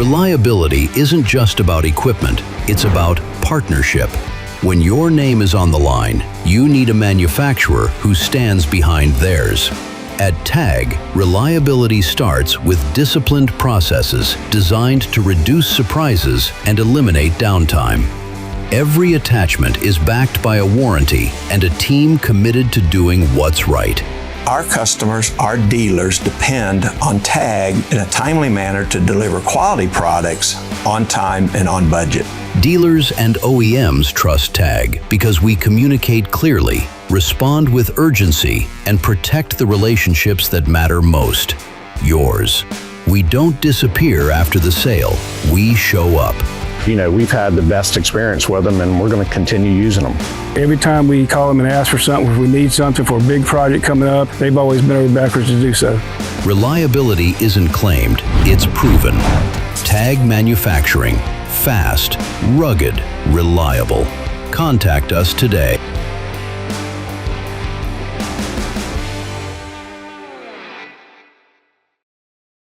Reliability isn't just about equipment, it's about partnership. When your name is on the line, you need a manufacturer who stands behind theirs. At TAG, reliability starts with disciplined processes designed to reduce surprises and eliminate downtime. Every attachment is backed by a warranty and a team committed to doing what's right. Our customers, our dealers, depend on TAG in a timely manner to deliver quality products on time and on budget. Dealers and OEMs trust TAG because we communicate clearly, respond with urgency, and protect the relationships that matter most. Yours. We don't disappear after the sale. We show up. You know, we've had the best experience with them, and we're going to continue using them. Every time we call them and ask for something, if we need something for a big project coming up, they've always been over backwards to do so. Reliability isn't claimed, it's proven. TAG Manufacturing. Fast, rugged, reliable. Contact us today.